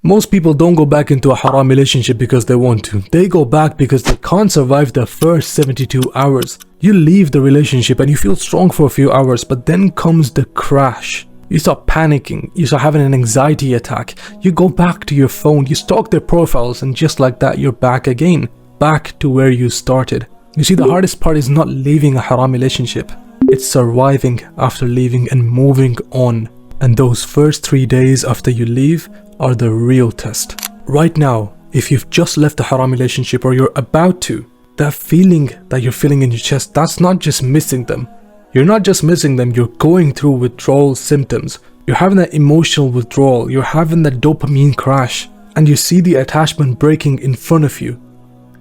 Most people don't go back into a haram relationship because they want to. They go back because they can't survive the first 72 hours. You leave the relationship and you feel strong for a few hours, but then comes the crash. You start panicking, you start having an anxiety attack. You go back to your phone, you stalk their profiles, and just like that, you're back again. Back to where you started. You see, the hardest part is not leaving a haram relationship. It's surviving after leaving and moving on. And those first 3 days after you leave are the real test. Right now, if you've just left a haram relationship or you're about to, that feeling that you're feeling in your chest, that's not just missing them. You're not just missing them, you're going through withdrawal symptoms. You're having that emotional withdrawal, you're having that dopamine crash, and you see the attachment breaking in front of you.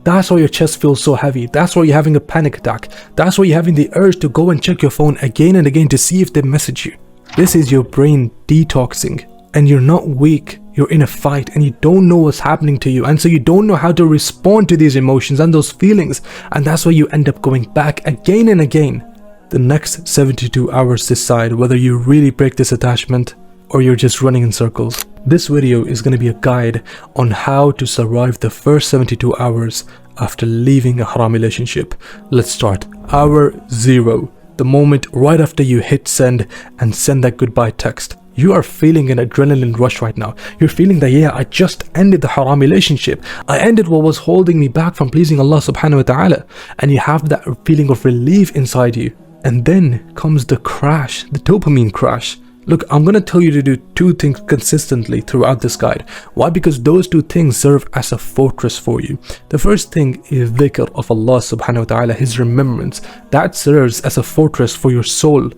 That's why your chest feels so heavy. That's why you're having a panic attack. That's why you're having the urge to go and check your phone again and again to see if they message you. This is your brain detoxing. And you're not weak, you're in a fight and you don't know what's happening to you, and so you don't know how to respond to these emotions and those feelings, and that's why you end up going back again and again. The next 72 hours decide whether you really break this attachment or you're just running in circles. This video is going to be a guide on how to survive the first 72 hours after leaving a haram relationship. Let's start. Hour 0, the moment right after you hit send and send that goodbye text. You are feeling an adrenaline rush right now. You're feeling that, yeah, I just ended the haram relationship. I ended what was holding me back from pleasing Allah subhanahu wa ta'ala. And you have that feeling of relief inside you. And then comes the crash, the dopamine crash. Look, I'm going to tell you to do 2 things consistently throughout this guide. Why? Because those 2 things serve as a fortress for you. The first thing is dhikr of Allah subhanahu wa ta'ala, His remembrance. That serves as a fortress for your soul.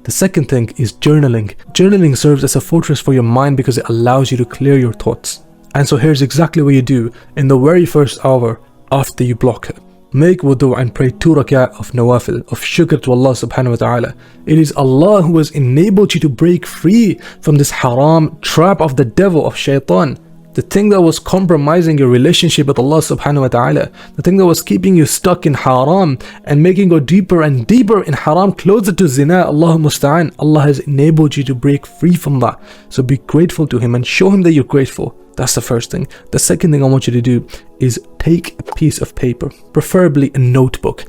The second thing is journaling. Journaling serves as a fortress for your mind because it allows you to clear your thoughts. And so here's exactly what you do in the very first hour after you block her. Make wudu and pray 2 rak'ah of nawafil, of shukr to Allah subhanahu wa ta'ala. It is Allah who has enabled you to break free from this haram trap of the devil, of shaitan. The thing that was compromising your relationship with Allah subhanahu wa ta'ala, the thing that was keeping you stuck in haram and making you go deeper and deeper in haram, closer to zina, Allah musta'an. Allah has enabled you to break free from that. So be grateful to Him and show Him that you're grateful. That's the first thing. The second thing I want you to do is take a piece of paper, preferably a notebook.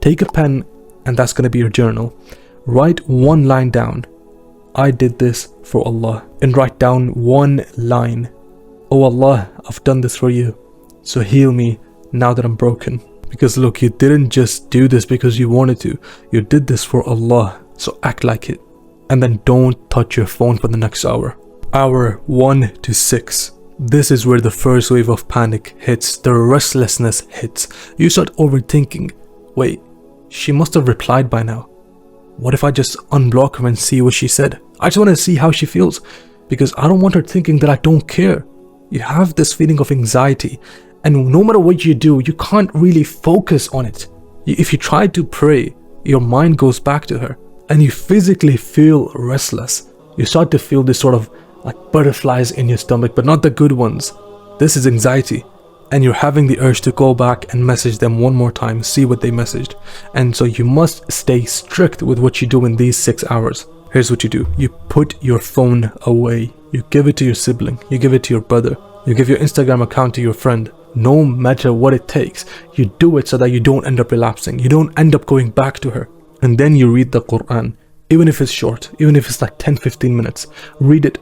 Take a pen, and that's going to be your journal. Write 1 line down. I did this for Allah. And write down 1 line. Oh Allah, I've done this for you, so heal me now that I'm broken. Because look, you didn't just do this because you wanted to. You did this for Allah, so act like it. And then don't touch your phone for the next hour. Hour 1 to 6. This is where the first wave of panic hits, the restlessness hits. You start overthinking. Wait, she must have replied by now. What if I just unblock her and see what she said? I just want to see how she feels, because I don't want her thinking that I don't care. You have this feeling of anxiety, and no matter what you do, you can't really focus on it. If you try to pray, your mind goes back to her, and you physically feel restless. You start to feel this sort of like butterflies in your stomach, but not the good ones. This is anxiety, and you're having the urge to go back and message them one more time, see what they messaged. And so you must stay strict with what you do in these 6 hours. Here's what you do. You put your phone away. You give it to your sibling. You give it to your brother. You give your Instagram account to your friend. No matter what it takes, you do it so that you don't end up relapsing. You don't end up going back to her. And then you read the Quran. Even if it's short, even if it's like 10-15 minutes, read it.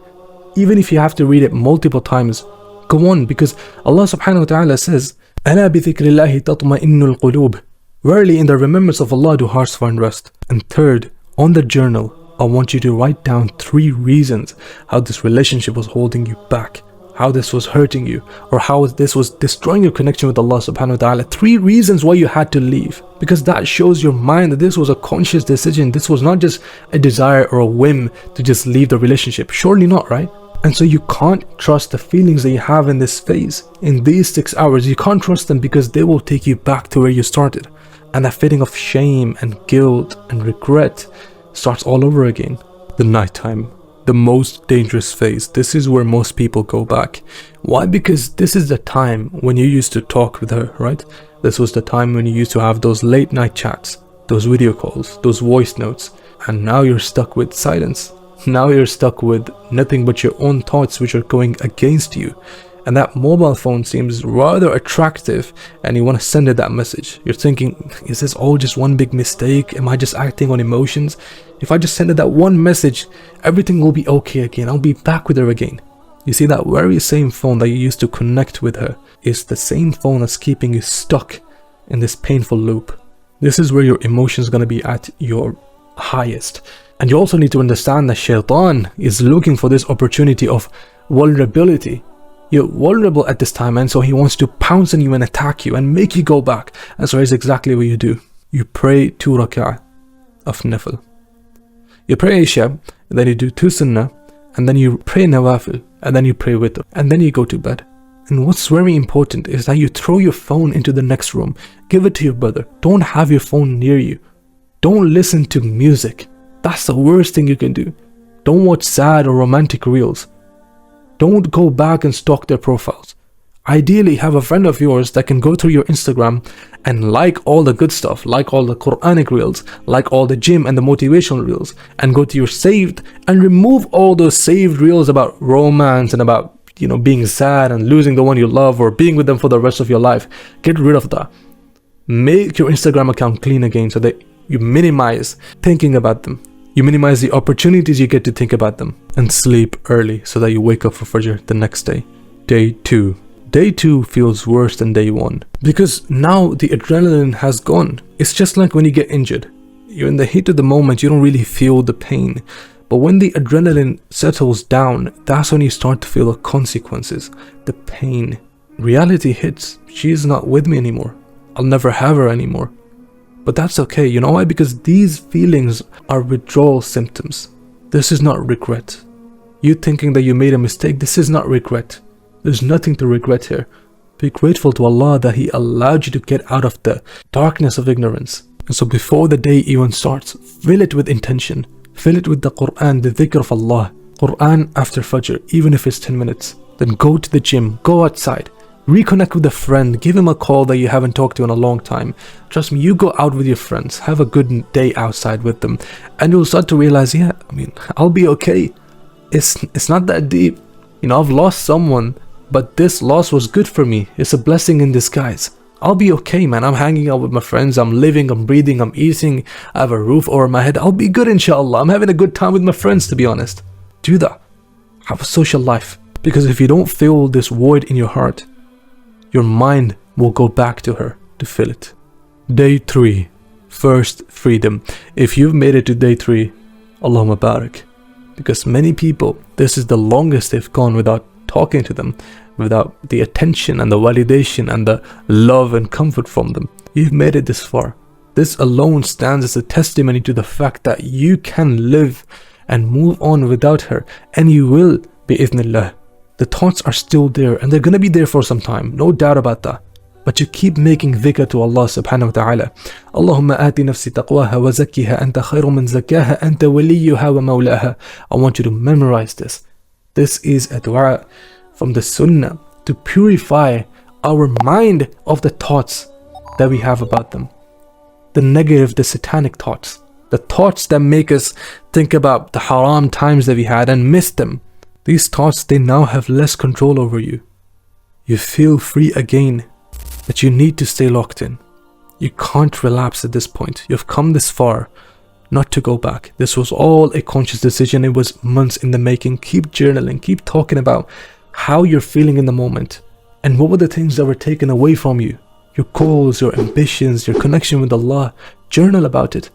Even if you have to read it multiple times, go on, because Allah subhanahu wa ta'ala says, أَلَا بِذِكْرِ اللَّهِ تَطْمَئِنُّ الْقُلُوبِ. Verily, in the remembrance of Allah do hearts find rest. And third, on the journal, I want you to write down 3 reasons how this relationship was holding you back, how this was hurting you, or how this was destroying your connection with Allah subhanahu wa ta'ala. 3 reasons why you had to leave, because that shows your mind that this was a conscious decision. This was not just a desire or a whim to just leave the relationship. Surely not, right? And so you can't trust the feelings that you have in this phase. In these 6 hours, you can't trust them because they will take you back to where you started. And that feeling of shame and guilt and regret starts all over again. The nighttime, the most dangerous phase. This is where most people go back. Why? Because this is the time when you used to talk with her, right? This was the time when you used to have those late night chats, those video calls, those voice notes, and now you're stuck with silence. Now you're stuck with nothing but your own thoughts which are going against you. And that mobile phone seems rather attractive and you want to send it that message. You're thinking, is this all just one big mistake? Am I just acting on emotions? If I just send her that one message, everything will be okay again. I'll be back with her again. You see, that very same phone that you used to connect with her is the same phone that's keeping you stuck in this painful loop. This is where your emotions are going to be at your highest. And you also need to understand that Shaitan is looking for this opportunity of vulnerability. You're vulnerable at this time, and so he wants to pounce on you and attack you and make you go back. And so here's exactly what you do. You pray 2 rak'ah of nafil. You pray Isha, and then you do 2 sunnah, and then you pray nawafil, and then you pray witr, and then you go to bed. And what's very important is that you throw your phone into the next room. Give it to your brother. Don't have your phone near you. Don't listen to music. That's the worst thing you can do. Don't watch sad or romantic reels. Don't go back and stalk their profiles. Ideally, have a friend of yours that can go through your Instagram and like all the good stuff, like all the Quranic reels, like all the gym and the motivational reels, and go to your saved and remove all those saved reels about romance and about, being sad and losing the one you love or being with them for the rest of your life. Get rid of that. Make your Instagram account clean again so that you minimize thinking about them. You minimize the opportunities you get to think about them, and sleep early so that you wake up for Fajr the next day. Day 2. Day 2 feels worse than day 1 because now the adrenaline has gone. It's just like when you get injured. You're in the heat of the moment, you don't really feel the pain. But when the adrenaline settles down, that's when you start to feel the consequences, the pain. Reality hits. She is not with me anymore. I'll never have her anymore. But that's okay, you know why? Because these feelings are withdrawal symptoms. This is not regret. You thinking that you made a mistake, this is not regret. There's nothing to regret here. Be grateful to Allah that He allowed you to get out of the darkness of ignorance. And so before the day even starts, fill it with intention. Fill it with the Quran, the dhikr of Allah. Quran after Fajr, even if it's 10 minutes. Then go to the gym, go outside. Reconnect with a friend, give him a call that you haven't talked to in a long time. Trust me, you go out with your friends, have a good day outside with them, and you'll start to realize, I'll be okay. It's not that deep. I've lost someone, but this loss was good for me. It's a blessing in disguise. I'll be okay, man. I'm hanging out with my friends, I'm living, I'm breathing, I'm eating, I have a roof over my head. I'll be good, inshallah. I'm having a good time with my friends, to be honest. Do that. Have a social life. Because if you don't feel this void in your heart, your mind will go back to her to fill it. Day 3. First freedom. If you've made it to day 3, Allahumma barak. Because many people, this is the longest they've gone without talking to them, without the attention and the validation and the love and comfort from them. You've made it this far. This alone stands as a testimony to the fact that you can live and move on without her, and you will, bi-idhnillah. The thoughts are still there, and they're going to be there for some time, no doubt about that. But you keep making dhikr to Allah subhanahu wa ta'ala. Allahumma ati nafsi taqwaha wa zakkiha anta khayru man zakkaha anta waliyuha wa mawlaha. I want you to memorize this. This is a dua from the sunnah to purify our mind of the thoughts that we have about them. The negative, the satanic thoughts. The thoughts that make us think about the haram times that we had and miss them. These thoughts, they now have less control over you. You feel free again, that you need to stay locked in. You can't relapse at this point. You've come this far, not to go back. This was all a conscious decision. It was months in the making. Keep journaling, keep talking about how you're feeling in the moment. And what were the things that were taken away from you? Your goals, your ambitions, your connection with Allah. Journal about it.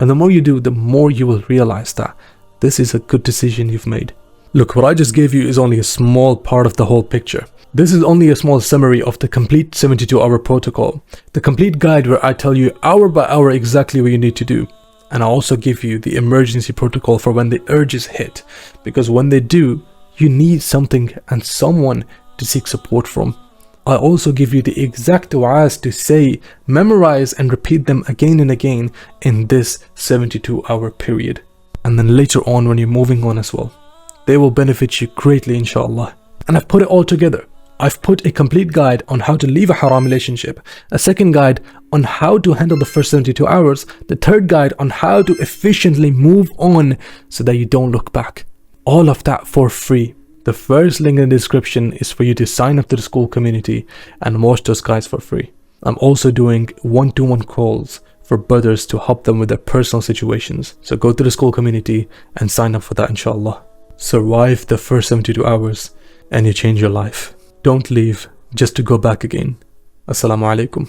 And the more you do, the more you will realize that this is a good decision you've made. Look, what I just gave you is only a small part of the whole picture. This is only a small summary of the complete 72-hour protocol, the complete guide where I tell you hour by hour exactly what you need to do. And I also give you the emergency protocol for when the urges hit, because when they do, you need something and someone to seek support from. I also give you the exact du'as to say, memorize and repeat them again and again in this 72-hour period. And then later on when you're moving on as well. They will benefit you greatly, inshallah. And I've put it all together. I've put a complete guide on how to leave a haram relationship, a second guide on how to handle the first 72 hours, the third guide on how to efficiently move on so that you don't look back. All of that for free. The first link in the description is for you to sign up to the school community and watch those guides for free. I'm also doing one-to-one calls for brothers to help them with their personal situations. So go to the school community and sign up for that, inshallah. Survive the first 72 hours and you change your life. Don't leave just to go back again. Assalamu alaikum.